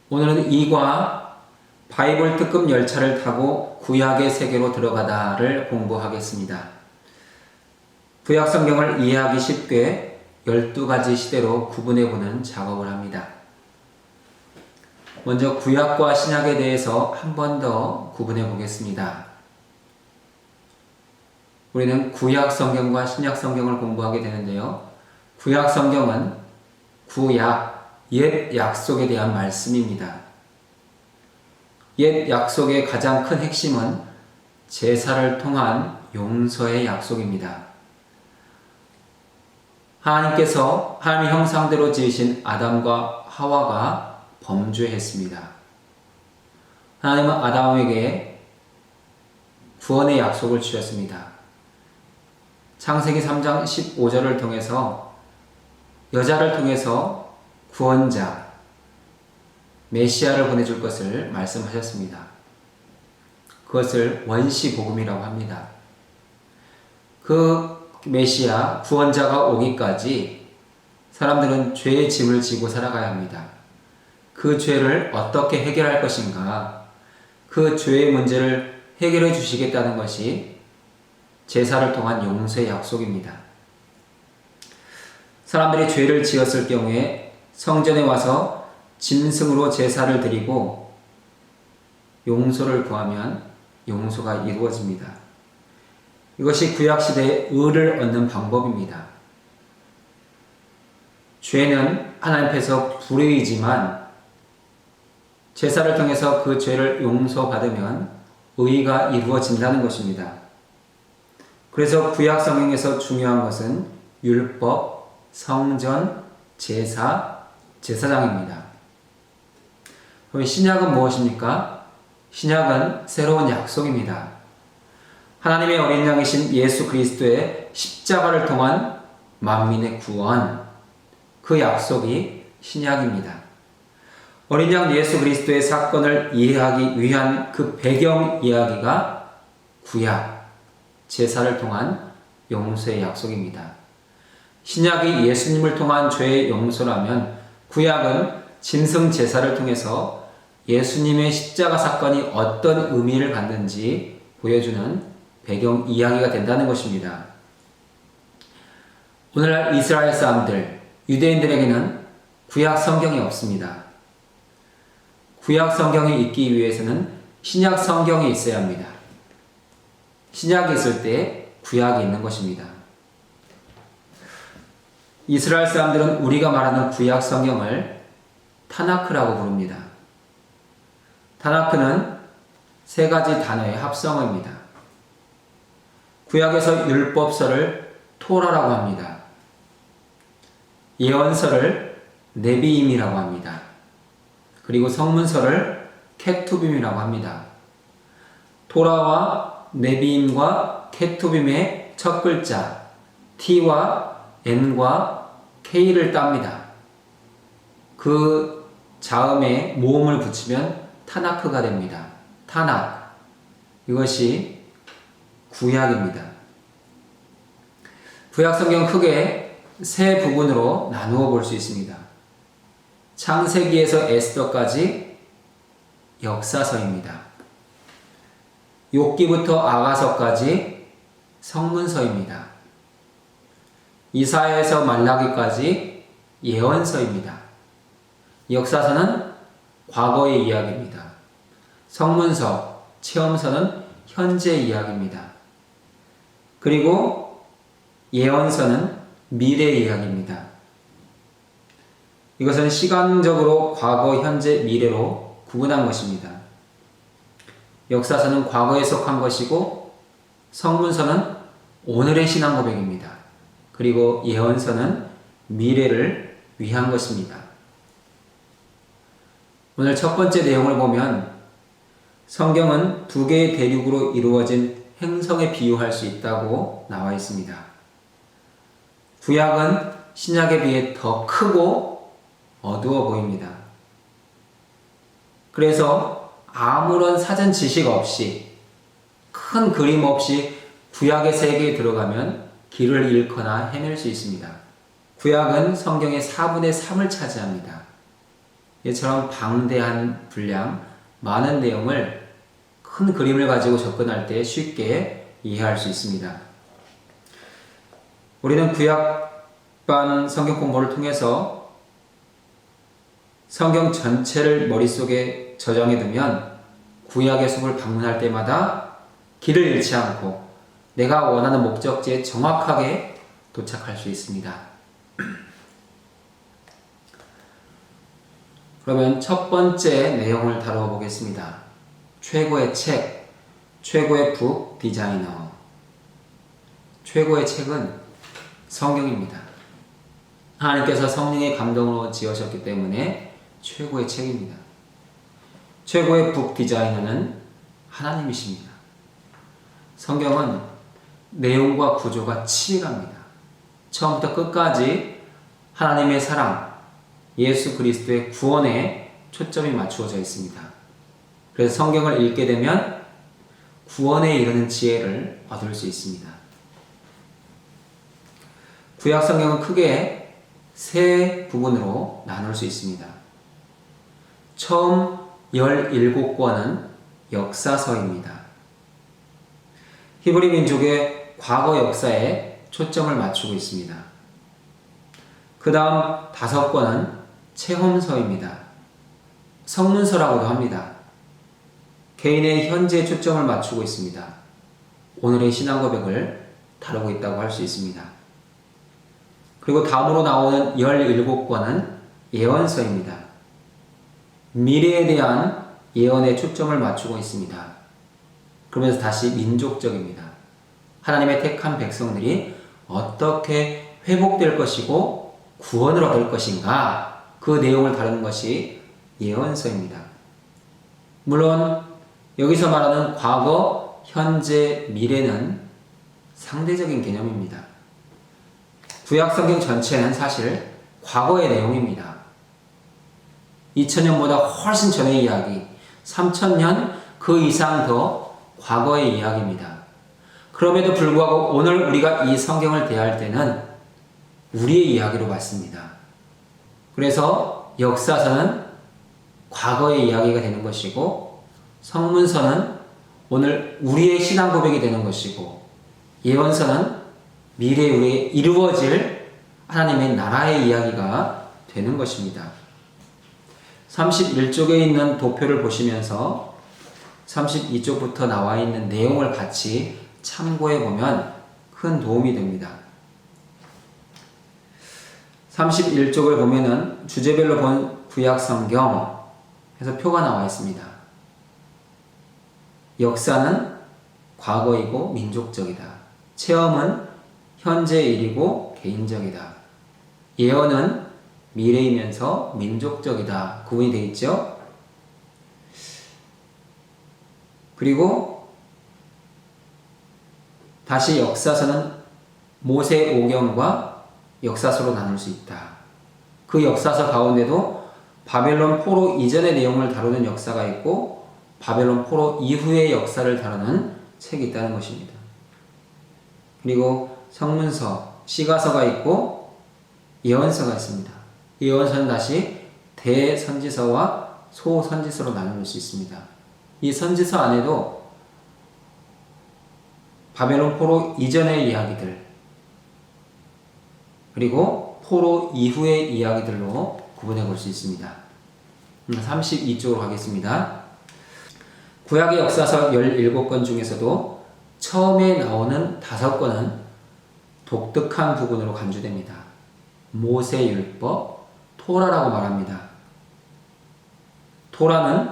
오늘은 이과 바이블 특급 열차를 타고 구약의 세계로 들어가다를 공부하겠습니다. 구약 성경을 이해하기 쉽게 12가지 시대로 구분해보는 작업을 합니다. 먼저 구약과 신약에 대해서 한 번 더 구분해 보겠습니다. 우리는 구약 성경과 신약 성경을 공부하게 되는데요. 구약 성경은 구약, 옛 약속에 대한 말씀입니다. 옛 약속의 가장 큰 핵심은 제사를 통한 용서의 약속입니다. 하나님께서 하나님의 형상대로 지으신 아담과 하와가 범죄했습니다. 하나님은 아담에게 구원의 약속을 주셨습니다. 창세기 3장 15절을 통해서 여자를 통해서 구원자, 메시아를 보내줄 것을 말씀하셨습니다. 그것을 원시복음이라고 합니다. 그 메시아, 구원자가 오기까지 사람들은 죄의 짐을 지고 살아가야 합니다. 그 죄를 어떻게 해결할 것인가, 그 죄의 문제를 해결해 주시겠다는 것이 제사를 통한 용서의 약속입니다. 사람들이 죄를 지었을 경우에 성전에 와서 짐승으로 제사를 드리고 용서를 구하면 용서가 이루어집니다. 이것이 구약시대의 의를 얻는 방법입니다. 죄는 하나님 앞에서 불의이지만 제사를 통해서 그 죄를 용서받으면 의가 이루어진다는 것입니다. 그래서 구약 성경에서 중요한 것은 율법, 성전, 제사, 제사장입니다. 그럼 신약은 무엇입니까? 신약은 새로운 약속입니다. 하나님의 어린 양이신 예수 그리스도의 십자가를 통한 만민의 구원, 그 약속이 신약입니다. 어린 양 예수 그리스도의 사건을 이해하기 위한 그 배경 이야기가 구약, 제사를 통한 용서의 약속입니다. 신약이 예수님을 통한 죄의 용서라면 구약은 짐승 제사를 통해서 예수님의 십자가 사건이 어떤 의미를 갖는지 보여주는 배경 이야기가 된다는 것입니다. 오늘날 이스라엘 사람들, 유대인들에게는 구약 성경이 없습니다. 구약 성경이 있기 위해서는 신약 성경이 있어야 합니다. 신약이 있을 때 구약이 있는 것입니다. 이스라엘 사람들은 우리가 말하는 구약 성경을 타나크라고 부릅니다. 타나크는 세 가지 단어의 합성어입니다. 구약에서 율법서를 토라라고 합니다. 예언서를 네비임이라고 합니다. 그리고 성문서를 케투빔이라고 합니다. 토라와 네비임과 케투빔의 첫 글자 T와 N과 K를 땁니다. 그 자음에 모음을 붙이면 타나크가 됩니다. 타나크. 이것이 구약입니다. 구약 성경 크게 세 부분으로 나누어 볼 수 있습니다. 창세기에서 에스더까지 역사서입니다. 욥기부터 아가서까지 성문서입니다. 이사야에서 말라기까지 예언서입니다. 역사서는 과거의 이야기입니다. 성문서, 체험서는 현재의 이야기입니다. 그리고 예언서는 미래의 이야기입니다. 이것은 시간적으로 과거, 현재, 미래로 구분한 것입니다. 역사서는 과거에 속한 것이고 성문서는 오늘의 신앙 고백입니다. 그리고 예언서는 미래를 위한 것입니다. 오늘 첫 번째 내용을 보면 성경은 두 개의 대륙으로 이루어진 행성에 비유할 수 있다고 나와 있습니다. 구약은 신약에 비해 더 크고 어두워 보입니다. 그래서 아무런 사전 지식 없이, 큰 그림 없이 구약의 세계에 들어가면 길을 잃거나 헤맬 수 있습니다. 구약은 성경의 4분의 3을 차지합니다. 이처럼 방대한 분량, 많은 내용을 큰 그림을 가지고 접근할 때 쉽게 이해할 수 있습니다. 우리는 구약반 성경 공부를 통해서 성경 전체를 머릿속에 저장해 두면 구약의 숲을 방문할 때마다 길을 잃지 않고 내가 원하는 목적지에 정확하게 도착할 수 있습니다. 그러면 첫 번째 내용을 다루어 보겠습니다. 최고의 책, 최고의 북 디자이너. 최고의 책은 성경입니다. 하나님께서 성령의 감동으로 지으셨기 때문에 최고의 책입니다. 최고의 북 디자이너는 하나님이십니다. 성경은 내용과 구조가 치밀합니다. 처음부터 끝까지 하나님의 사랑, 예수 그리스도의 구원에 초점이 맞추어져 있습니다. 그래서 성경을 읽게 되면 구원에 이르는 지혜를 얻을 수 있습니다. 구약 성경은 크게 세 부분으로 나눌 수 있습니다. 처음 17권은 역사서입니다. 히브리 민족의 과거 역사에 초점을 맞추고 있습니다. 그 다음 5권은 체험서입니다. 성문서라고도 합니다. 개인의 현재에 초점을 맞추고 있습니다. 오늘의 신앙 고백을 다루고 있다고 할 수 있습니다. 그리고 다음으로 나오는 17권은 예언서입니다. 미래에 대한 예언에 초점을 맞추고 있습니다. 그러면서 다시 민족적입니다. 하나님의 택한 백성들이 어떻게 회복될 것이고 구원을 얻을 것인가, 그 내용을 다루는 것이 예언서입니다. 물론 여기서 말하는 과거, 현재, 미래는 상대적인 개념입니다. 구약 성경 전체는 사실 과거의 내용입니다. 2000년보다 훨씬 전의 이야기, 3000년 그 이상 더 과거의 이야기입니다. 그럼에도 불구하고 오늘 우리가 이 성경을 대할 때는 우리의 이야기로 봤습니다. 그래서 역사서는 과거의 이야기가 되는 것이고, 성문서는 오늘 우리의 신앙 고백이 되는 것이고, 예언서는 미래에 우리에 이루어질 하나님의 나라의 이야기가 되는 것입니다. 31쪽에 있는 도표를 보시면서 32쪽부터 나와 있는 내용을 같이 참고해 보면 큰 도움이 됩니다. 31쪽을 보면은 주제별로 본 구약 성경 해서 표가 나와 있습니다. 역사는 과거이고 민족적이다. 체험은 현재의 일이고 개인적이다. 예언은 미래이면서 민족적이다. 구분이 되어 있죠? 그리고 다시 역사서는 모세오경과 역사서로 나눌 수 있다. 그 역사서 가운데도 바벨론 포로 이전의 내용을 다루는 역사가 있고 바벨론 포로 이후의 역사를 다루는 책이 있다는 것입니다. 그리고 성문서, 시가서가 있고 예언서가 있습니다. 예언서는 다시 대선지서와 소선지서로 나눌 수 있습니다. 이 선지서 안에도 바벨론 포로 이전의 이야기들, 그리고 포로 이후의 이야기들로 구분해 볼 수 있습니다. 32쪽으로 가겠습니다. 구약의 역사서 17권 중에서도 처음에 나오는 5권은 독특한 부분으로 간주됩니다. 모세율법, 토라라고 말합니다. 토라는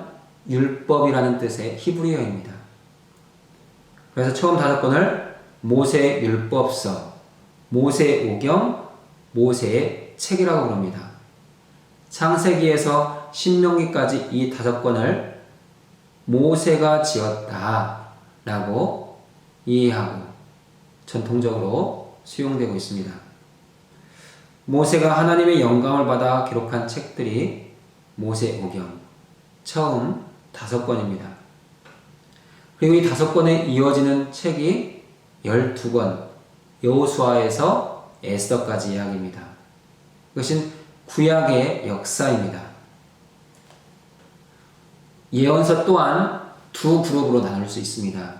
율법이라는 뜻의 히브리어입니다. 그래서 처음 5권을 모세율법서, 모세오경, 모세의 책이라고 부릅니다. 창세기에서 신명기까지 이 5권을 모세가 지었다 라고 이해하고 전통적으로 수용되고 있습니다. 모세가 하나님의 영감을 받아 기록한 책들이 모세오경, 처음 5권입니다. 그리고 이 5권에 이어지는 책이 12권, 여호수아에서 에스더까지 이야기입니다. 이것은 구약의 역사입니다. 예언서 또한 두 그룹으로 나눌 수 있습니다.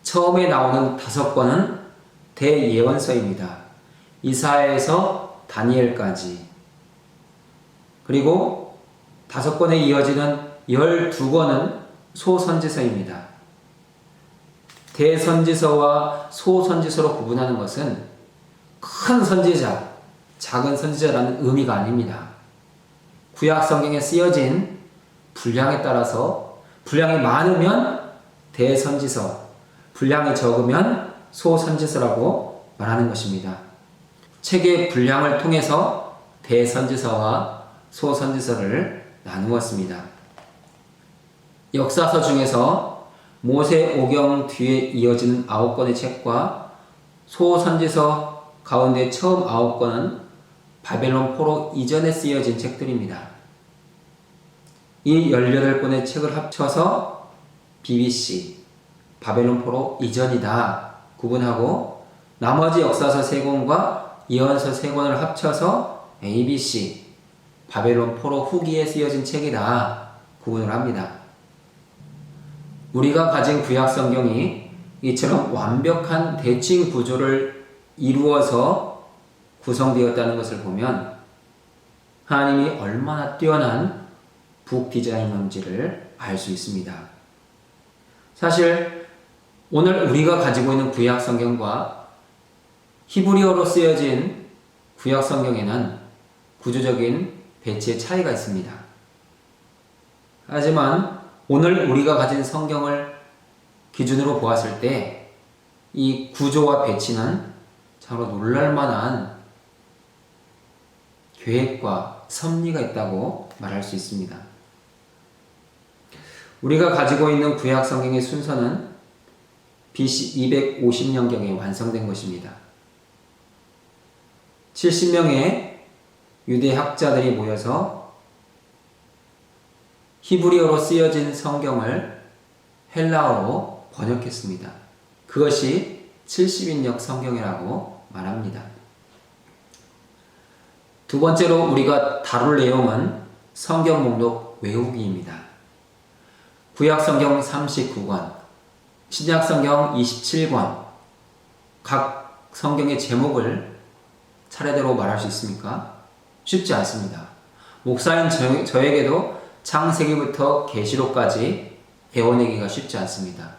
처음에 나오는 5권은 대예언서입니다. 이사야에서 다니엘까지. 그리고 5권에 이어지는 12권은 소선지서입니다. 대선지서와 소선지서로 구분하는 것은 큰 선지자, 작은 선지자라는 의미가 아닙니다. 구약 성경에 쓰여진 분량에 따라서 분량이 많으면 대선지서, 분량이 적으면 소선지서라고 말하는 것입니다. 책의 분량을 통해서 대선지서와 소선지서를 나누었습니다. 역사서 중에서 모세오경 뒤에 이어지는 9권의 책과 소선지서 가운데 처음 9권은 바벨론 포로 이전에 쓰여진 책들입니다. 이 18권의 책을 합쳐서 BBC, 바벨론 포로 이전이다 구분하고, 나머지 역사서 3권과 예언서 3권을 합쳐서 ABC, 바벨론 포로 후기에 쓰여진 책이다 구분을 합니다. 우리가 가진 구약 성경이 이처럼 완벽한 대칭 구조를 이루어서 구성되었다는 것을 보면 하나님이 얼마나 뛰어난 북 디자이너인지를 알 수 있습니다. 사실 오늘 우리가 가지고 있는 구약 성경과 히브리어로 쓰여진 구약 성경에는 구조적인 배치의 차이가 있습니다. 하지만 오늘 우리가 가진 성경을 기준으로 보았을 때 이 구조와 배치는 참으로 놀랄만한 계획과 섭리가 있다고 말할 수 있습니다. 우리가 가지고 있는 구약 성경의 순서는 BC 250년경에 완성된 것입니다. 70명의 유대 학자들이 모여서 히브리어로 쓰여진 성경을 헬라어로 번역했습니다. 그것이 70인역 성경이라고 말합니다. 두 번째로 우리가 다룰 내용은 성경 목록 외우기입니다. 구약 성경 39권, 신약 성경 27권, 각 성경의 제목을 차례대로 말할 수 있습니까? 쉽지 않습니다. 목사인 저에게도 창세기부터 계시록까지 배워내기가 쉽지 않습니다.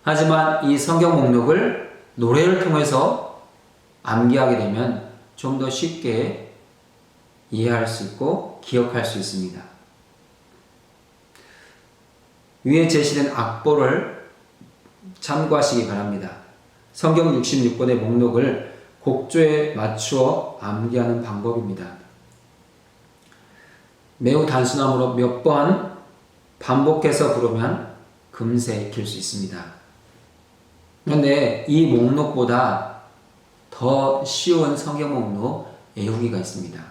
하지만 이 성경 목록을 노래를 통해서 암기하게 되면 좀 더 쉽게 이해할 수 있고 기억할 수 있습니다. 위에 제시된 악보를 참고하시기 바랍니다. 성경 66권의 목록을 곡조에 맞추어 암기하는 방법입니다. 매우 단순함으로 몇 번 반복해서 부르면 금세 익힐 수 있습니다. 그런데 이 목록보다 더 쉬운 성경 목록 외우기가 있습니다.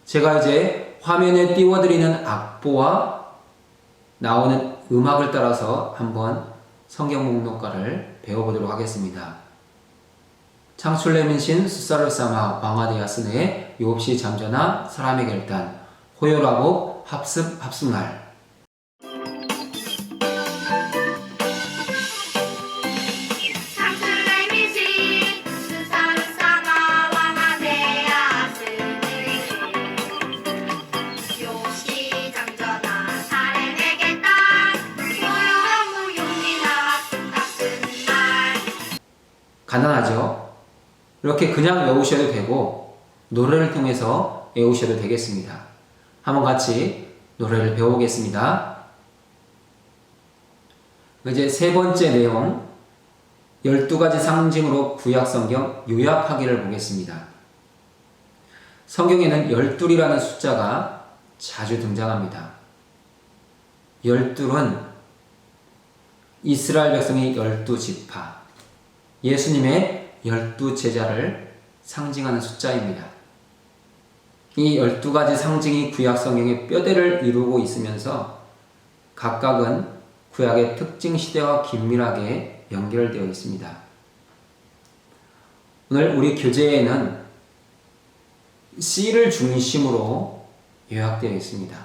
제가 이제 화면에 띄워드리는 악보와 나오는 음악을 따라서 한번 성경 목록가를 배워보도록 하겠습니다. 창출레민신 수사를 삼아 왕하되었으네 욥시 잠전하 사람에게 일단 호요라고 합습날. 간단하죠? 이렇게 그냥 외우셔도 되고 노래를 통해서 외우셔도 되겠습니다. 한번 같이 노래를 배워보겠습니다. 이제 세 번째 내용, 12가지 상징으로 구약 성경 요약하기를 보겠습니다. 성경에는 12이라는 숫자가 자주 등장합니다. 12은 이스라엘 백성의 12지파, 예수님의 12제자를 상징하는 숫자입니다. 이 12가지 상징이 구약 성경의 뼈대를 이루고 있으면서 각각은 구약의 특징 시대와 긴밀하게 연결되어 있습니다. 오늘 우리 교재에는 C를 중심으로 요약되어 있습니다.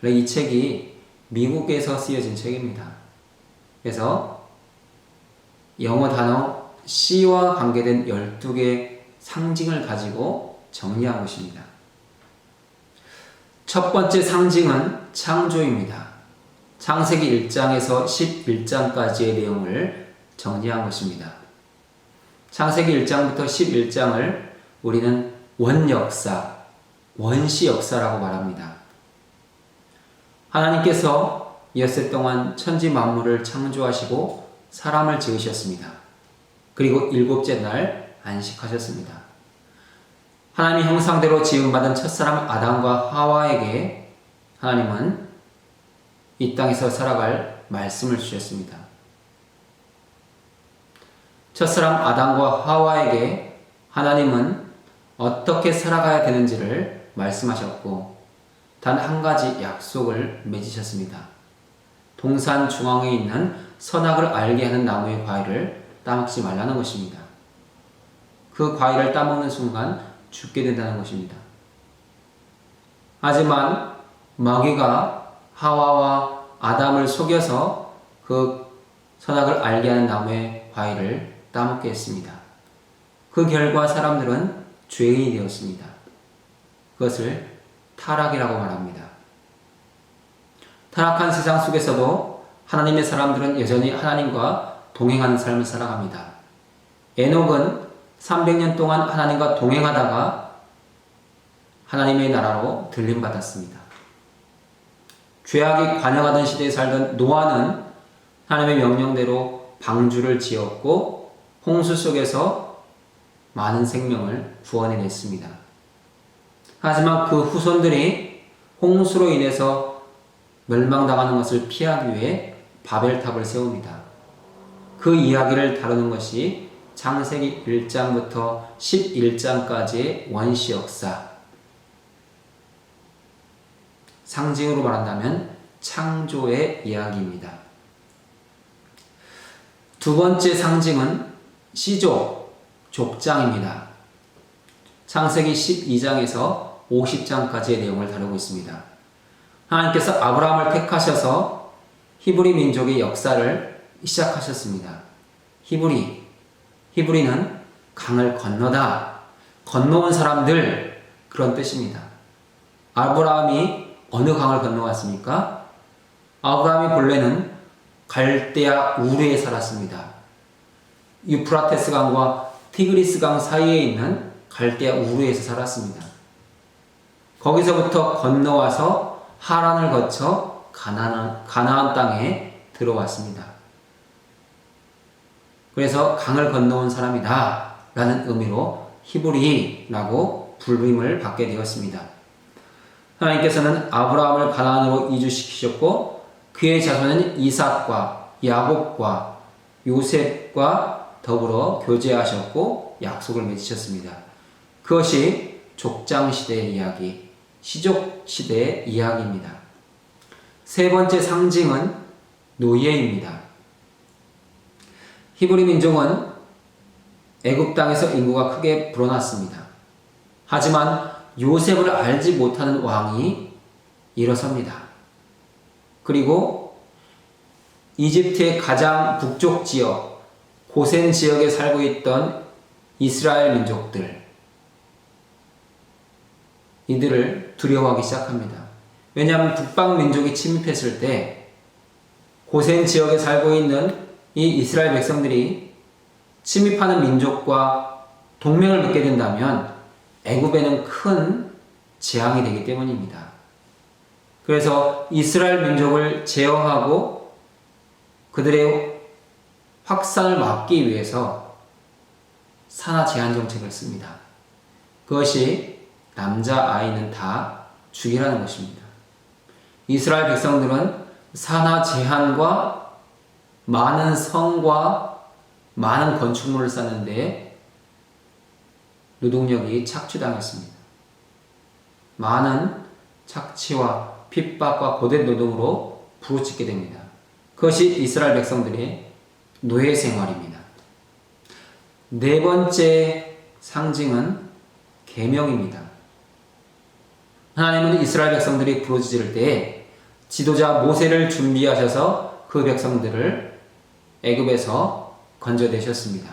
이 책이 미국에서 쓰여진 책입니다. 그래서 영어 단어 C와 관계된 12개의 상징을 가지고 정리한 것입니다. 첫 번째 상징은 창조입니다. 창세기 1장에서 11장까지의 내용을 정리한 것입니다. 창세기 1장부터 11장을 우리는 원역사, 원시 역사라고 말합니다. 하나님께서 엿새 동안 천지 만물을 창조하시고 사람을 지으셨습니다. 그리고 일곱째 날 안식하셨습니다. 하나님의 형상대로 지음받은 첫사람 아담과 하와에게 하나님은 이 땅에서 살아갈 말씀을 주셨습니다. 첫사람 아담과 하와에게 하나님은 어떻게 살아가야 되는지를 말씀하셨고 단 한 가지 약속을 맺으셨습니다. 동산 중앙에 있는 선악을 알게 하는 나무의 과일을 따먹지 말라는 것입니다. 그 과일을 따먹는 순간 죽게 된다는 것입니다. 하지만 마귀가 하와와 아담을 속여서 그 선악을 알게 하는 나무의 과일을 따먹게 했습니다. 그 결과 사람들은 죄인이 되었습니다. 그것을 타락이라고 말합니다. 타락한 세상 속에서도 하나님의 사람들은 여전히 하나님과 동행하는 삶을 살아갑니다. 에녹은 300년 동안 하나님과 동행하다가 하나님의 나라로 들림받았습니다. 죄악이 관영하던 시대에 살던 노아는 하나님의 명령대로 방주를 지었고 홍수 속에서 많은 생명을 구원해냈습니다. 하지만 그 후손들이 홍수로 인해서 멸망당하는 것을 피하기 위해 바벨탑을 세웁니다. 그 이야기를 다루는 것이 창세기 1장부터 11장까지의 원시 역사, 상징으로 말한다면 창조의 이야기입니다. 두 번째 상징은 시족, 족장입니다. 창세기 12장에서 50장까지의 내용을 다루고 있습니다. 하나님께서 아브라함을 택하셔서 히브리 민족의 역사를 시작하셨습니다. 히브리는 강을 건너다, 건너온 사람들, 그런 뜻입니다. 아브라함이 어느 강을 건너왔습니까? 아브라함이 본래는 갈대아 우르에 살았습니다. 유프라테스 강과 티그리스 강 사이에 있는 갈대아 우르에서 살았습니다. 거기서부터 건너와서 하란을 거쳐 가나안 땅에 들어왔습니다. 그래서 강을 건너온 사람이다 라는 의미로 히브리라고 불림을 받게 되었습니다. 하나님께서는 아브라함을 가나안으로 이주시키셨고 그의 자손은 이삭과 야곱과 요셉과 더불어 교제하셨고 약속을 맺으셨습니다. 그것이 족장시대의 이야기, 시족시대의 이야기입니다. 세 번째 상징은 노예입니다. 히브리 민족은 애굽 땅에서 인구가 크게 불어났습니다. 하지만 요셉을 알지 못하는 왕이 일어섭니다. 그리고 이집트의 가장 북쪽 지역, 고센 지역에 살고 있던 이스라엘 민족들, 이들을 두려워하기 시작합니다. 왜냐하면 북방 민족이 침입했을 때 고센 지역에 살고 있는 이 이스라엘 백성들이 침입하는 민족과 동맹을 맺게 된다면 애굽에는 큰 재앙이 되기 때문입니다. 그래서 이스라엘 민족을 제어하고 그들의 확산을 막기 위해서 산하 제한 정책을 씁니다. 그것이 남자아이는 다 죽이라는 것입니다. 이스라엘 백성들은 산하 제한과 많은 성과 많은 건축물을 쌓는데 노동력이 착취당했습니다. 많은 착취와 핍박과 고된 노동으로 부르짖게 됩니다. 그것이 이스라엘 백성들의 노예 생활입니다. 네 번째 상징은 계명입니다. 하나님은 이스라엘 백성들이 부르짖을 때에 지도자 모세를 준비하셔서 그 백성들을 애굽에서 건져내셨습니다.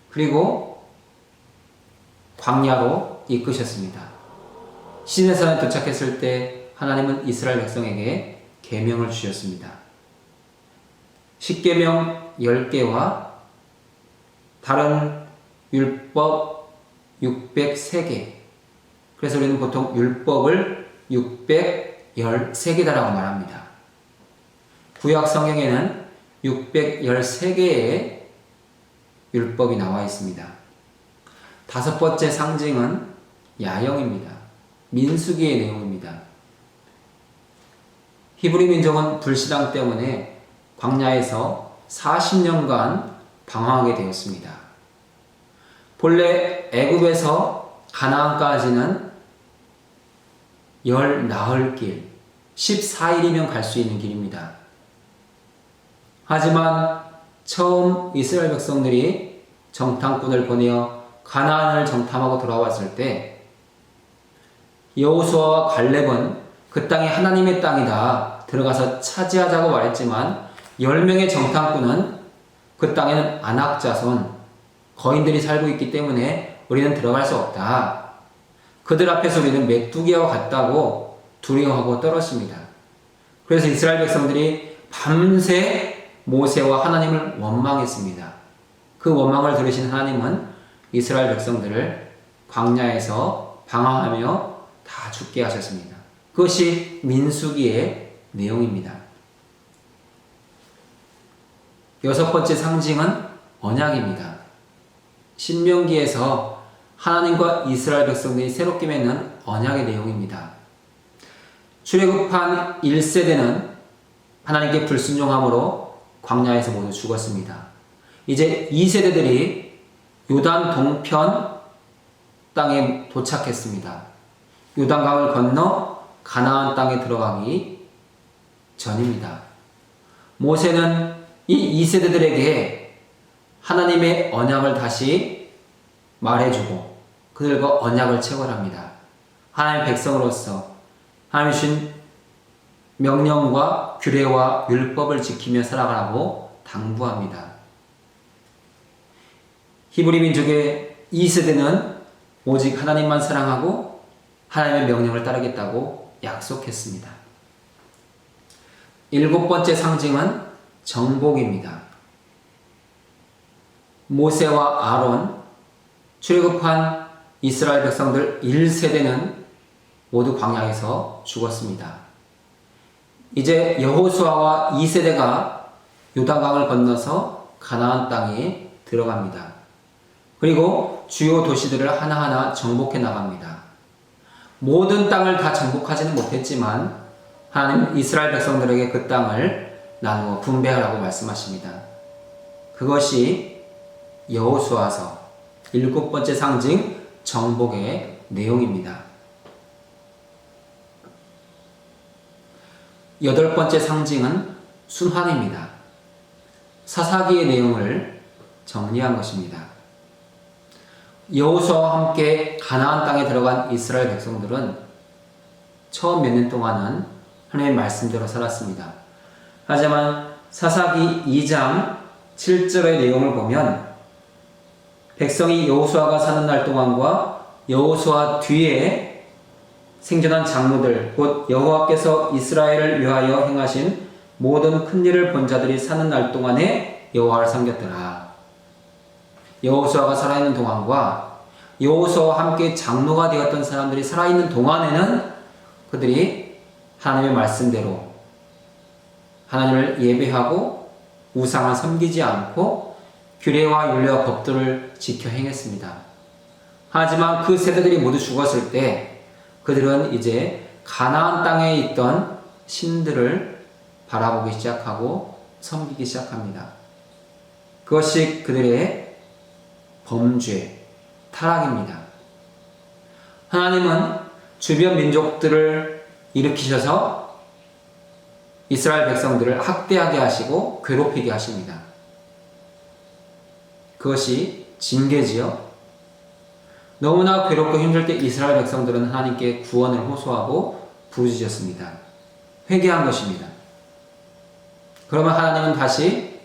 그리고 광야로 이끄셨습니다. 시내산에 도착했을 때 하나님은 이스라엘 백성에게 계명을 주셨습니다. 십계명 10개와 다른 율법 603개. 그래서 우리는 보통 율법을 613개다라고 말합니다. 구약 성경에는 613개의 율법이 나와 있습니다. 다섯 번째 상징은 야영입니다. 민수기의 내용입니다. 히브리 민족은 불신앙 때문에 광야에서 40년간 방황하게 되었습니다. 본래 애굽에서 가나안까지는 열 나흘 길, 14일이면 갈 수 있는 길입니다. 하지만 처음 이스라엘 백성들이 정탐꾼을 보내어 가나안을 정탐하고 돌아왔을 때 여호수아와 갈렙은 그 땅이 하나님의 땅이다, 들어가서 차지하자고 말했지만 10명의 정탐꾼은 그 땅에는 아낙 자손, 거인들이 살고 있기 때문에 우리는 들어갈 수 없다. 그들 앞에서 우리는 메뚜기와 같다고 두려워하고 떨었습니다. 그래서 이스라엘 백성들이 밤새 모세와 하나님을 원망했습니다. 그 원망을 들으신 하나님은 이스라엘 백성들을 광야에서 방황하며 다 죽게 하셨습니다. 그것이 민수기의 내용입니다. 여섯 번째 상징은 언약입니다. 신명기에서 하나님과 이스라엘 백성들이 새롭게 맺는 언약의 내용입니다. 출애굽한 1세대는 하나님께 불순종함으로 광야에서 모두 죽었습니다. 이제 2세대들이 요단 동편 땅에 도착했습니다. 요단강을 건너 가나안 땅에 들어가기 전입니다. 모세는 이 2세대들에게 하나님의 언약을 다시 말해주고 그들과 언약을 체결합니다. 하나님의 백성으로서 하나님이 주신 명령과 규례와 율법을 지키며 살아가라고 당부합니다. 히브리 민족의 2세대는 오직 하나님만 사랑하고 하나님의 명령을 따르겠다고 약속했습니다. 일곱 번째 상징은 정복입니다. 모세와 아론, 출애굽한 이스라엘 백성들 1세대는 모두 광야에서 죽었습니다. 이제 여호수아와 2세대가 요단강을 건너서 가나안 땅에 들어갑니다. 그리고 주요 도시들을 하나하나 정복해 나갑니다. 모든 땅을 다 정복하지는 못했지만 하나님 이스라엘 백성들에게 그 땅을 나누어 분배하라고 말씀하십니다. 그것이 여호수아서 일곱 번째 상징 정복의 내용입니다. 여덟 번째 상징은 순환입니다. 사사기의 내용을 정리한 것입니다. 여호수아와 함께 가나안 땅에 들어간 이스라엘 백성들은 처음 몇 년 동안은 하나님의 말씀대로 살았습니다. 하지만 사사기 2장 7절의 내용을 보면 백성이 여호수아가 사는 날 동안과 여호수아 뒤에 생존한 장로들 곧 여호와께서 이스라엘을 위하여 행하신 모든 큰 일을 본 자들이 사는 날 동안에 여호와를 섬겼더라. 여호수아가 살아있는 동안과 여호수아와 함께 장로가 되었던 사람들이 살아있는 동안에는 그들이 하나님의 말씀대로 하나님을 예배하고 우상을 섬기지 않고 규례와 율례와 법도를 지켜 행했습니다. 하지만 그 세대들이 모두 죽었을 때 그들은 이제 가나안 땅에 있던 신들을 바라보기 시작하고 섬기기 시작합니다. 그것이 그들의 범죄, 타락입니다. 하나님은 주변 민족들을 일으키셔서 이스라엘 백성들을 학대하게 하시고 괴롭히게 하십니다. 그것이 징계지요. 너무나 괴롭고 힘들 때 이스라엘 백성들은 하나님께 구원을 호소하고 부르짖었습니다. 회개한 것입니다. 그러면 하나님은 다시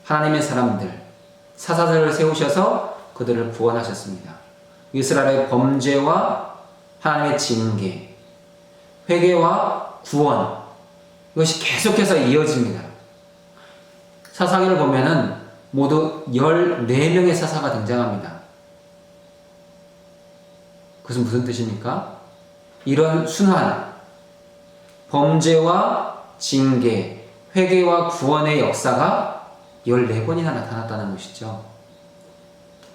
하나님의 사람들, 사사들을 세우셔서 그들을 구원하셨습니다. 이스라엘의 범죄와 하나님의 징계, 회개와 구원, 이것이 계속해서 이어집니다. 사사기를 보면은 모두 14명의 사사가 등장합니다. 그것은 무슨 뜻입니까? 이런 순환, 범죄와 징계, 회개와 구원의 역사가 14번이나 나타났다는 것이죠.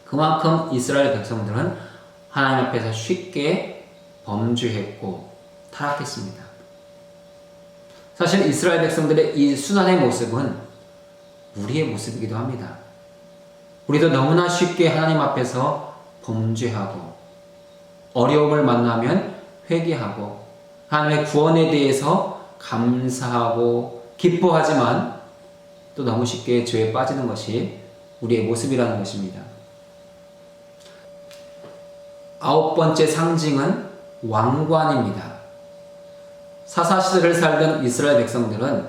그만큼 이스라엘 백성들은 하나님 앞에서 쉽게 범죄했고 타락했습니다. 사실 이스라엘 백성들의 이 순환의 모습은 우리의 모습이기도 합니다. 우리도 너무나 쉽게 하나님 앞에서 범죄하고 어려움을 만나면 회개하고 하나님의 구원에 대해서 감사하고 기뻐하지만 또 너무 쉽게 죄에 빠지는 것이 우리의 모습이라는 것입니다. 9번째 상징은 왕관입니다. 사사시대를 살던 이스라엘 백성들은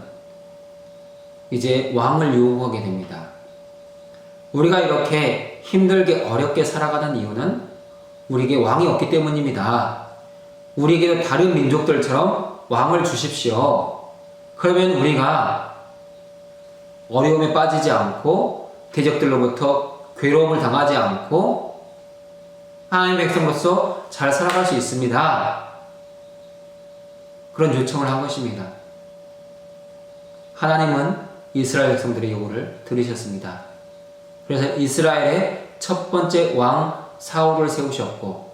이제 왕을 요구하게 됩니다. 우리가 이렇게 힘들게 어렵게 살아가는 이유는 우리에게 왕이 없기 때문입니다. 우리에게 다른 민족들처럼 왕을 주십시오. 그러면 우리가 어려움에 빠지지 않고 대적들로부터 괴로움을 당하지 않고 하나님의 백성으로서 잘 살아갈 수 있습니다. 그런 요청을 한 것입니다. 하나님은 이스라엘 백성들의 요구를 들으셨습니다. 그래서 이스라엘의 첫 번째 왕 사울을 세우셨고,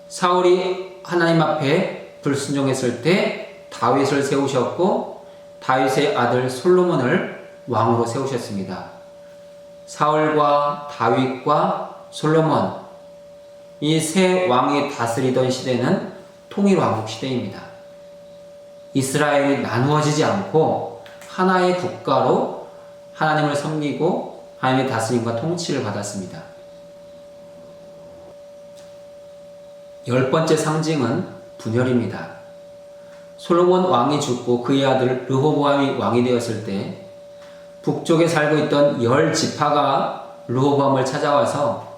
사울이 하나님 앞에 불순종했을 때 다윗을 세우셨고, 다윗의 아들 솔로몬을 왕으로 세우셨습니다. 사울과 다윗과 솔로몬, 이 세 왕이 다스리던 시대는 통일왕국 시대입니다. 이스라엘이 나누어지지 않고 하나의 국가로 하나님을 섬기고 하나님의 다스림과 통치를 받았습니다. 10번째 상징은 분열입니다. 솔로몬 왕이 죽고 그의 아들 르호보암이 왕이 되었을 때 북쪽에 살고 있던 10지파가 르호보암을 찾아와서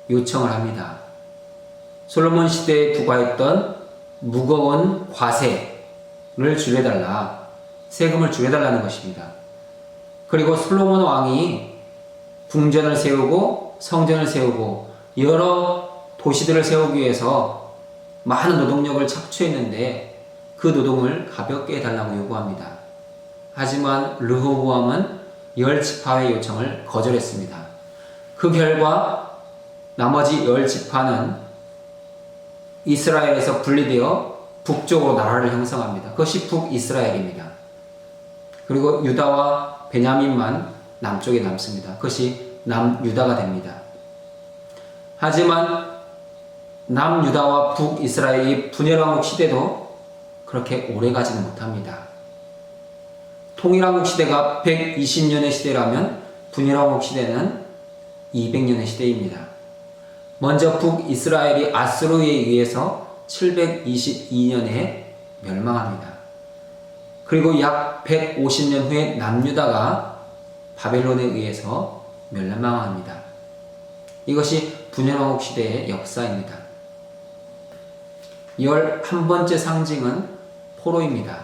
요청을 합니다. 솔로몬 시대에 부과했던 무거운 과세를 줄여달라, 세금을 줄여달라는 것입니다. 그리고 솔로몬 왕이 궁전을 세우고 성전을 세우고 여러 도시들을 세우기 위해서 많은 노동력을 착취했는데 그 노동을 가볍게 해달라고 요구합니다. 하지만 르호보암은 10지파의 요청을 거절했습니다. 그 결과 나머지 10지파는 이스라엘에서 분리되어 북쪽으로 나라를 형성합니다. 그것이 북이스라엘입니다. 그리고 유다와 베냐민만 남쪽에 남습니다. 그것이 남유다가 됩니다. 하지만 남유다와 북이스라엘이 분열왕국 시대도 그렇게 오래가지는 못합니다. 통일왕국 시대가 120년의 시대라면 분열왕국 시대는 200년의 시대입니다. 먼저 북이스라엘이 아수르에 의해서 722년에 멸망합니다. 그리고 약 150년 후에 남유다가 바벨론에 의해서 멸망합니다. 이것이 분열왕국 시대의 역사입니다. 11번째 상징은 포로입니다.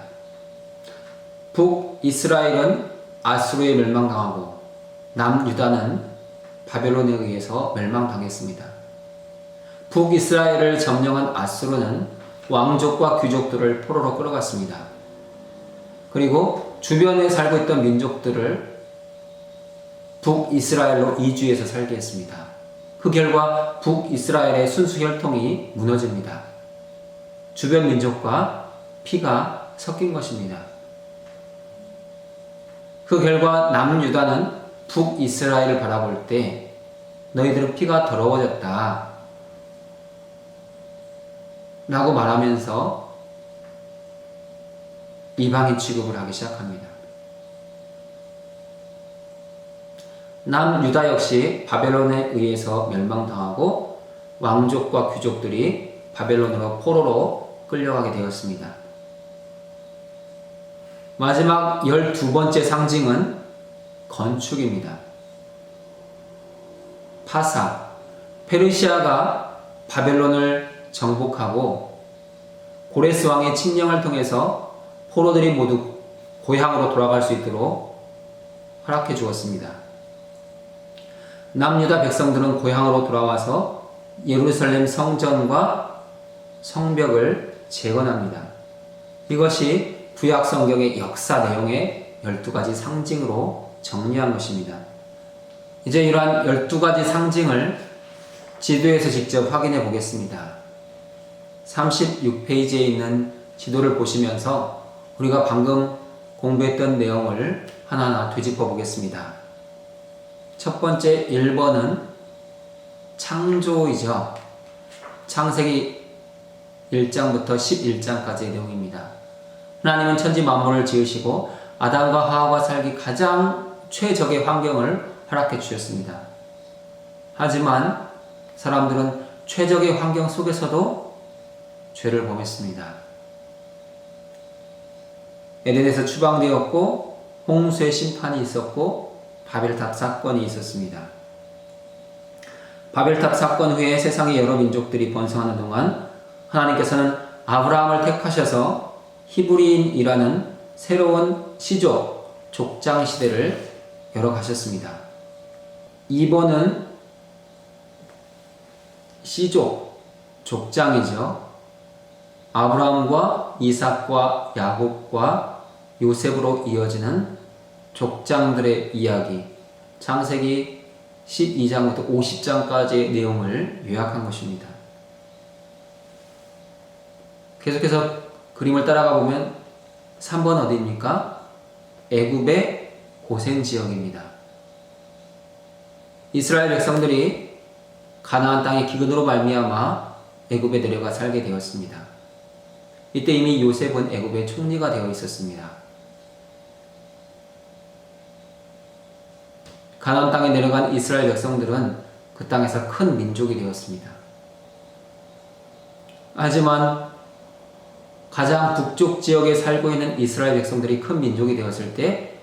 북이스라엘은 아수르에 멸망당하고 남유다는 바벨론에 의해서 멸망당했습니다. 북이스라엘을 점령한 아수르는 왕족과 귀족들을 포로로 끌어갔습니다. 그리고 주변에 살고 있던 민족들을 북이스라엘로 이주해서 살게 했습니다. 그 결과 북이스라엘의 순수 혈통이 무너집니다. 주변 민족과 피가 섞인 것입니다. 그 결과 남유다는 북이스라엘을 바라볼 때 너희들은 피가 더러워졌다 라고 말하면서 이방인 취급을 하기 시작합니다. 남유다 역시 바벨론에 의해서 멸망당하고 왕족과 귀족들이 바벨론으로 포로로 끌려가게 되었습니다. 마지막 12번째 상징은 건축입니다. 파사, 페르시아가 바벨론을 정복하고 고레스 왕의 칙령을 통해서 포로들이 모두 고향으로 돌아갈 수 있도록 허락해 주었습니다. 남유다 백성들은 고향으로 돌아와서 예루살렘 성전과 성벽을 재건합니다. 이것이 구약 성경의 역사 내용의 12가지 상징으로 정리한 것입니다. 이제 이러한 12가지 상징을 지도에서 직접 확인해 보겠습니다. 36페이지에 있는 지도를 보시면서 우리가 방금 공부했던 내용을 하나하나 되짚어 보겠습니다. 첫 번째 1번은 창조이죠. 창세기 1장부터 11장까지의 내용입니다. 하나님은 천지 만물을 지으시고 아담과 하와가 살기 가장 최적의 환경을 허락해 주셨습니다. 하지만 사람들은 최적의 환경 속에서도 죄를 범했습니다. 에덴에서 추방되었고 홍수의 심판이 있었고 바벨탑 사건이 있었습니다. 바벨탑 사건 후에 세상의 여러 민족들이 번성하는 동안 하나님께서는 아브라함을 택하셔서 히브리인이라는 새로운 시족, 족장 시대를 열어가셨습니다. 2번은 시족, 족장이죠. 아브라함과 이삭과 야곱과 요셉으로 이어지는 족장들의 이야기, 창세기 12장부터 50장까지의 내용을 요약한 것입니다. 계속해서 그림을 따라가 보면 3번 어디입니까? 애굽의 고센지역입니다. 이스라엘 백성들이 가나안 땅의 기근으로 말미암아 애굽에 내려가 살게 되었습니다. 이때 이미 요셉은 애굽의 총리가 되어 있었습니다. 가나안 땅에 내려간 이스라엘 백성들은 그 땅에서 큰 민족이 되었습니다. 하지만 가장 북쪽 지역에 살고 있는 이스라엘 백성들이 큰 민족이 되었을 때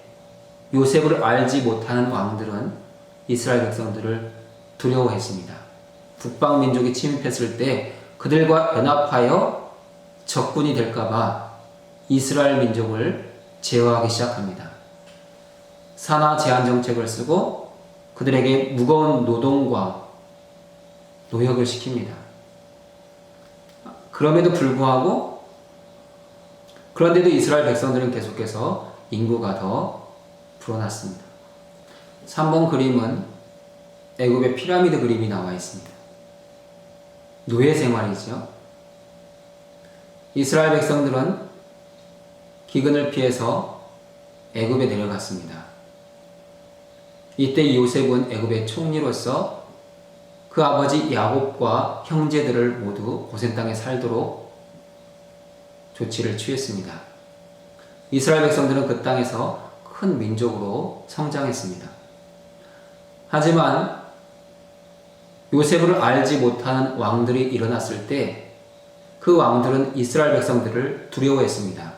요셉을 알지 못하는 왕들은 이스라엘 백성들을 두려워했습니다. 북방 민족이 침입했을 때 그들과 연합하여 적군이 될까봐 이스라엘 민족을 제어하기 시작합니다. 산하 제한 정책을 쓰고 그들에게 무거운 노동과 노역을 시킵니다. 그럼에도 불구하고 그런데도 이스라엘 백성들은 계속해서 인구가 더 불어났습니다. 3번 그림은 애굽의 피라미드 그림이 나와 있습니다. 노예 생활이죠. 이스라엘 백성들은 기근을 피해서 애굽에 내려갔습니다. 이때 요셉은 애굽의 총리로서 그 아버지 야곱과 형제들을 모두 고센 땅에 살도록 조치를 취했습니다. 이스라엘 백성들은 그 땅에서 큰 민족으로 성장했습니다. 하지만 요셉을 알지 못하는 왕들이 일어났을 때 그 왕들은 이스라엘 백성들을 두려워했습니다.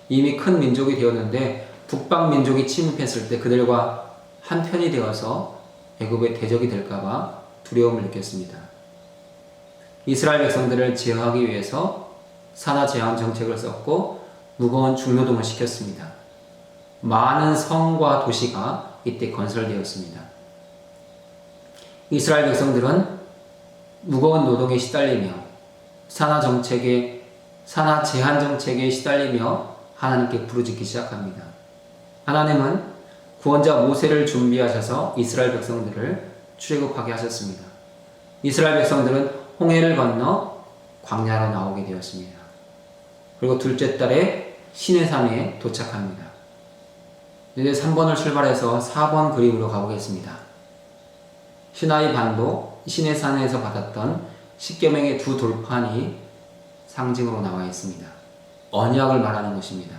이미 큰 민족이 되었는데 북방 민족이 침입했을 때 그들과 한편이 되어서 애굽의 대적이 될까봐 두려움을 느꼈습니다. 이스라엘 백성들을 제어하기 위해서 산하 제한 정책을 썼고 무거운 중노동을 시켰습니다. 많은 성과 도시가 이때 건설되었습니다. 이스라엘 백성들은 무거운 노동에 시달리며 산하 제한 정책에 시달리며 하나님께 부르짖기 시작합니다. 하나님은 구원자 모세를 준비하셔서 이스라엘 백성들을 출애굽하게 하셨습니다. 이스라엘 백성들은 홍해를 건너 광야로 나오게 되었습니다. 그리고 둘째 달에 시내산에 도착합니다. 이제 3번을 출발해서 4번 그림으로 가보겠습니다. 시나이 반도 시내산에서 받았던 십계명의 두 돌판이 상징으로 나와 있습니다. 언약을 말하는 것입니다.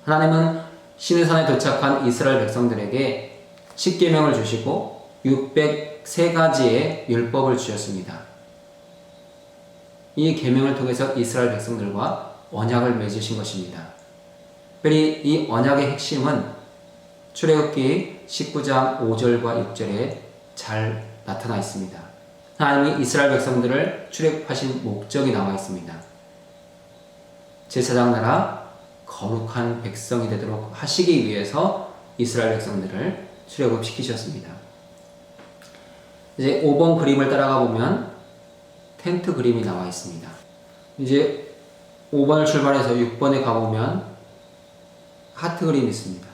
하나님은 시내산에 도착한 이스라엘 백성들에게 십계명을 주시고 603가지의 율법을 주셨습니다. 이 계명을 통해서 이스라엘 백성들과 언약을 맺으신 것입니다. 특별히 이 언약의 핵심은 출애굽기 19장 5절과 6절에 잘 나타나 있습니다. 하나님이 이스라엘 백성들을 출애굽하신 목적이 나와 있습니다. 제사장 나라 거룩한 백성이 되도록 하시기 위해서 이스라엘 백성들을 출애굽시키셨습니다. 이제 5번 그림을 따라가 보면 텐트 그림이 나와 있습니다. 이제 5번을 출발해서 6번에 가보면 하트 그림이 있습니다.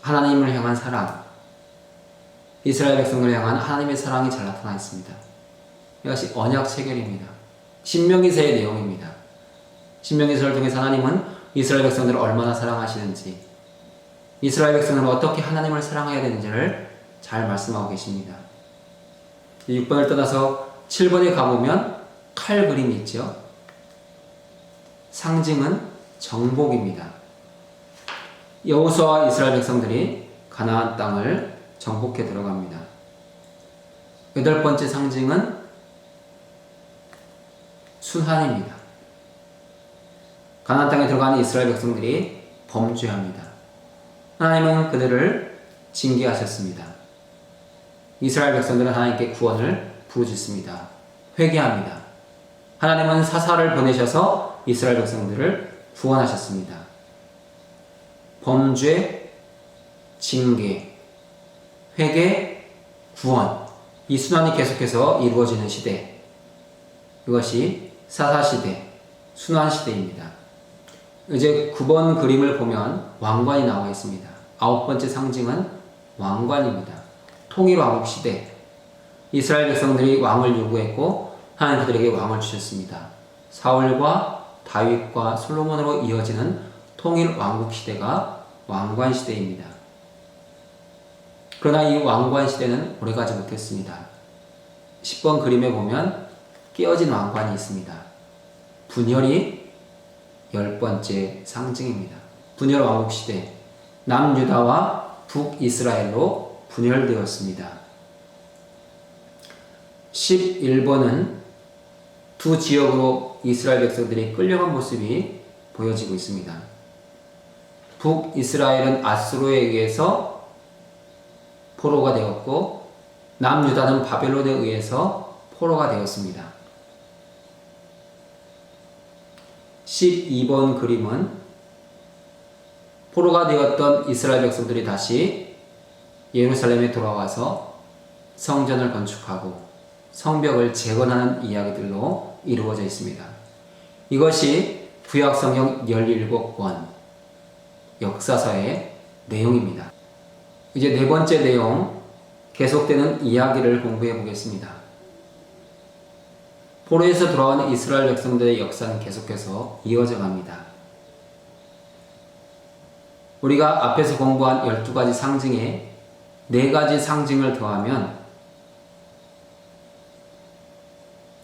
하나님을 향한 사랑, 이스라엘 백성을 향한 하나님의 사랑이 잘 나타나 있습니다. 이것이 언약 체결입니다. 신명기서의 내용입니다. 신명기서를 통해서 하나님은 이스라엘 백성들을 얼마나 사랑하시는지, 이스라엘 백성은 어떻게 하나님을 사랑해야 되는지를 잘 말씀하고 계십니다. 6번을 떠나서 7번에 가보면 칼 그림이 있죠. 상징은 정복입니다. 여호수아와 이스라엘 백성들이 가나안 땅을 정복해 들어갑니다. 8번째 상징은 순환입니다. 가나안 땅에 들어가는 이스라엘 백성들이 범죄합니다. 하나님은 그들을 징계하셨습니다. 이스라엘 백성들은 하나님께 구원을 부르짖습니다. 회개합니다. 하나님은 사사를 보내셔서 이스라엘 백성들을 구원하셨습니다. 범죄, 징계, 회개, 구원, 이 순환이 계속해서 이루어지는 시대, 이것이 사사시대, 순환시대입니다. 이제 9번 그림을 보면 왕관이 나와 있습니다. 9번째 상징은 왕관입니다. 통일왕국시대, 이스라엘 백성들이 왕을 요구했고 하나님 그들에게 왕을 주셨습니다. 사울과 다윗과 솔로몬으로 이어지는 통일왕국시대가 왕관시대입니다. 그러나 이 왕관시대는 오래가지 못했습니다. 10번 그림에 보면 깨어진 왕관이 있습니다. 분열이 10번째 상징입니다. 분열 왕국시대, 남유다와 북이스라엘로 분열되었습니다. 11번은 두 지역으로 이스라엘 백성들이 끌려간 모습이 보여지고 있습니다. 북이스라엘은 아수르에 의해서 포로가 되었고 남유다는 바벨론에 의해서 포로가 되었습니다. 12번 그림은 포로가 되었던 이스라엘 백성들이 다시 예루살렘에 돌아와서 성전을 건축하고 성벽을 재건하는 이야기들로 이루어져 있습니다. 이것이 구약성경 17권 역사서의 내용입니다. 이제 네 번째 내용, 계속되는 이야기를 공부해 보겠습니다. 포로에서 돌아온 이스라엘 백성들의 역사는 계속해서 이어져 갑니다. 우리가 앞에서 공부한 12가지 상징에 4가지 상징을 더하면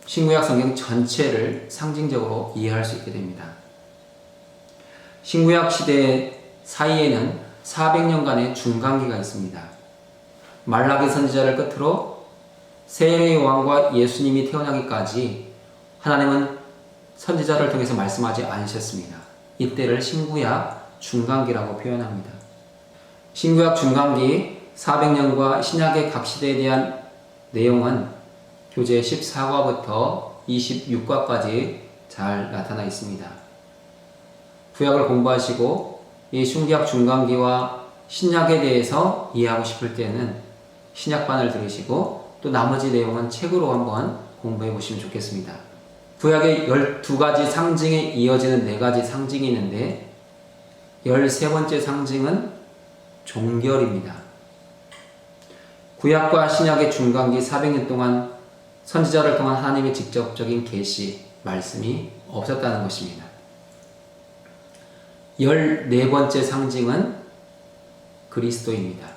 신구약 성경 전체를 상징적으로 이해할 수 있게 됩니다. 신구약 시대 사이에는 400년간의 중간기가 있습니다. 말라기 선지자를 끝으로 세례 요한과 예수님이 태어나기까지 하나님은 선지자를 통해서 말씀하지 않으셨습니다. 이때를 신구약 중간기라고 표현합니다. 신구약 중간기 400년과 신약의 각 시대에 대한 내용은 교재 14과부터 26과까지 잘 나타나 있습니다. 구약을 공부하시고 이 신구약 중간기와 신약에 대해서 이해하고 싶을 때는 신약반을 들으시고 또 나머지 내용은 책으로 한번 공부해 보시면 좋겠습니다. 구약의 12가지 상징에 이어지는 4가지 상징이 있는데 13번째 상징은 종결입니다. 구약과 신약의 중간기 400년 동안 선지자를 통한 하나님의 직접적인 계시, 말씀이 없었다는 것입니다. 14번째 상징은 그리스도입니다.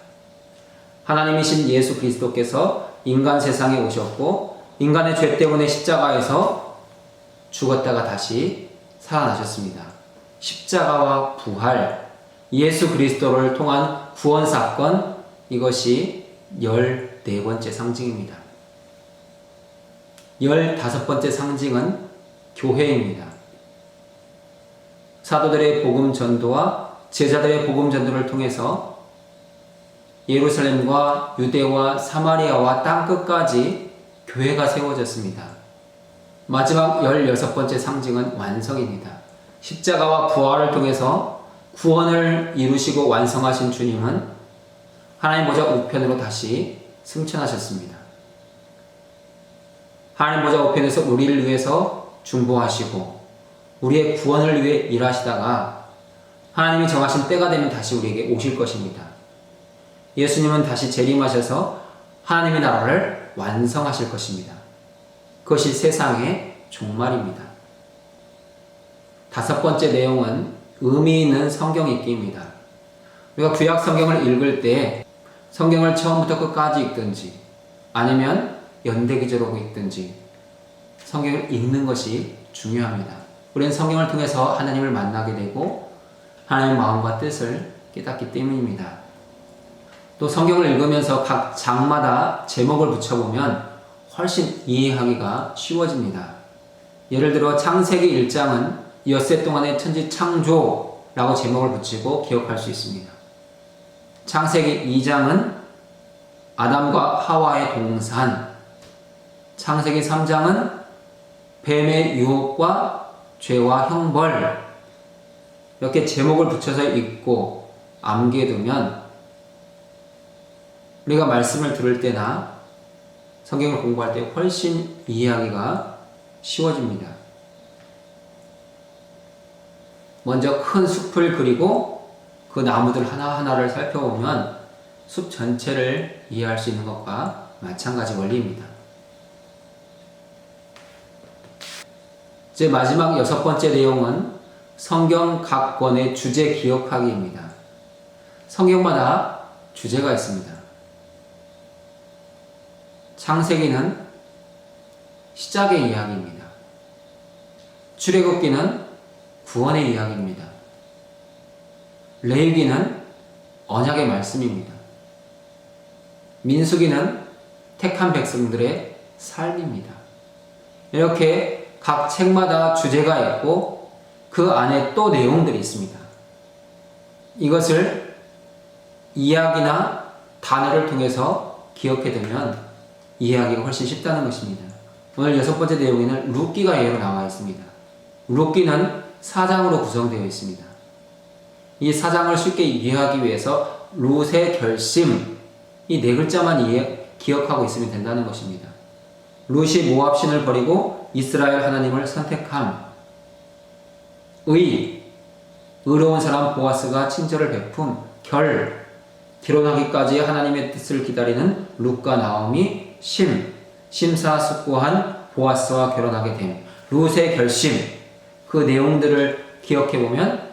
하나님이신 예수 그리스도께서 인간 세상에 오셨고 인간의 죄 때문에 십자가에서 죽었다가 다시 살아나셨습니다. 십자가와 부활, 예수 그리스도를 통한 구원 사건, 이것이 14번째 상징입니다. 15번째 상징은 교회입니다. 사도들의 복음 전도와 제자들의 복음 전도를 통해서 예루살렘과 유대와 사마리아와 땅끝까지 교회가 세워졌습니다. 마지막 16번째 상징은 완성입니다. 십자가와 부활을 통해서 구원을 이루시고 완성하신 주님은 하나님 보좌 우편으로 다시 승천하셨습니다. 하나님 보좌 우편에서 우리를 위해서 중보하시고 우리의 구원을 위해 일하시다가 하나님이 정하신 때가 되면 다시 우리에게 오실 것입니다. 예수님은 다시 재림하셔서 하나님의 나라를 완성하실 것입니다. 그것이 세상의 종말입니다. 5번째 내용은 의미 있는 성경 읽기입니다. 우리가 구약 성경을 읽을 때 성경을 처음부터 끝까지 읽든지 아니면 연대기조로 읽든지 성경을 읽는 것이 중요합니다. 우리는 성경을 통해서 하나님을 만나게 되고 하나님의 마음과 뜻을 깨닫기 때문입니다. 또 성경을 읽으면서 각 장마다 제목을 붙여보면 훨씬 이해하기가 쉬워집니다. 예를 들어 창세기 1장은 엿새 동안의 천지 창조라고 제목을 붙이고 기억할 수 있습니다. 창세기 2장은 아담과 하와의 동산, 창세기 3장은 뱀의 유혹과 죄와 형벌, 이렇게 제목을 붙여서 읽고 암기해두면 우리가 말씀을 들을 때나 성경을 공부할 때 훨씬 이해하기가 쉬워집니다. 먼저 큰 숲을 그리고 그 나무들 하나하나를 살펴보면 숲 전체를 이해할 수 있는 것과 마찬가지 원리입니다. 이제 마지막 6번째 내용은 성경 각 권의 주제 기억하기입니다. 성경마다 주제가 있습니다. 창세기는 시작의 이야기입니다. 출애굽기는 구원의 이야기입니다. 레위기는 언약의 말씀입니다. 민수기는 택한 백성들의 삶입니다. 이렇게 각 책마다 주제가 있고 그 안에 또 내용들이 있습니다. 이것을 이야기나 단어를 통해서 기억해두면 이해하기가 훨씬 쉽다는 것입니다. 오늘 6번째 내용에는 룻기가 예로 나와 있습니다. 룻기는 4장으로 구성되어 있습니다. 이 4장을 쉽게 이해하기 위해서 룻의 결심, 이 4글자만 기억하고 있으면 된다는 것입니다. 룻이 모압 신을 버리고 이스라엘 하나님을 선택함, 의로운 사람 보아스가 친절을 베품, 결혼하기까지 하나님의 뜻을 기다리는 룻과 나오미, 심사숙고한 보아스와 결혼하게 됨. 룻의 결심, 그 내용들을 기억해보면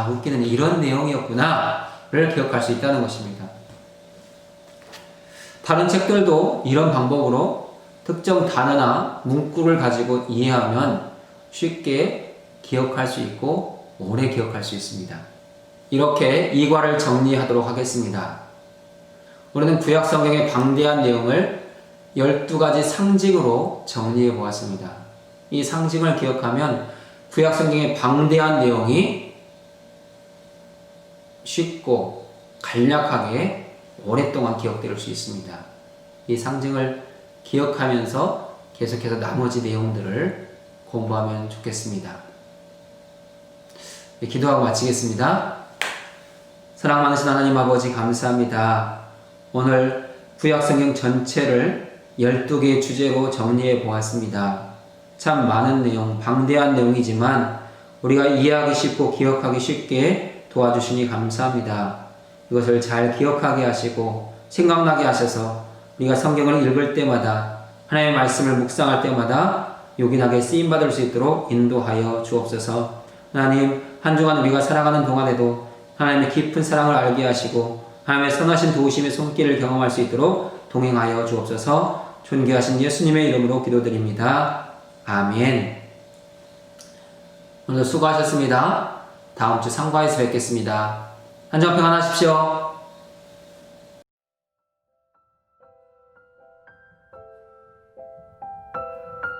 룻기는 이런 내용이었구나를 기억할 수 있다는 것입니다. 다른 책들도 이런 방법으로 특정 단어나 문구를 가지고 이해하면 쉽게 기억할 수 있고 오래 기억할 수 있습니다. 이렇게 이과를 정리하도록 하겠습니다. 우리는 구약 성경의 방대한 내용을 12가지 상징으로 정리해 보았습니다. 이 상징을 기억하면 구약 성경의 방대한 내용이 쉽고 간략하게 오랫동안 기억될 수 있습니다. 이 상징을 기억하면서 계속해서 나머지 내용들을 공부하면 좋겠습니다. 기도하고 마치겠습니다. 사랑 많으신 하나님 아버지 감사합니다. 오늘 구약 성경 전체를 12개의 주제로 정리해 보았습니다. 참 많은 내용, 방대한 내용이지만 우리가 이해하기 쉽고 기억하기 쉽게 도와주시니 감사합니다. 이것을 잘 기억하게 하시고 생각나게 하셔서 우리가 성경을 읽을 때마다 하나님의 말씀을 묵상할 때마다 요긴하게 쓰임받을 수 있도록 인도하여 주옵소서. 하나님, 한 주간 우리가 살아가는 동안에도 하나님의 깊은 사랑을 알게 하시고 하나님의 선하신 도우심의 손길을 경험할 수 있도록 동행하여 주옵소서. 존귀하신 예수님의 이름으로 기도드립니다. 아멘. 오늘 수고하셨습니다. 다음 주 상과에서 뵙겠습니다. 한정 평안하십시오.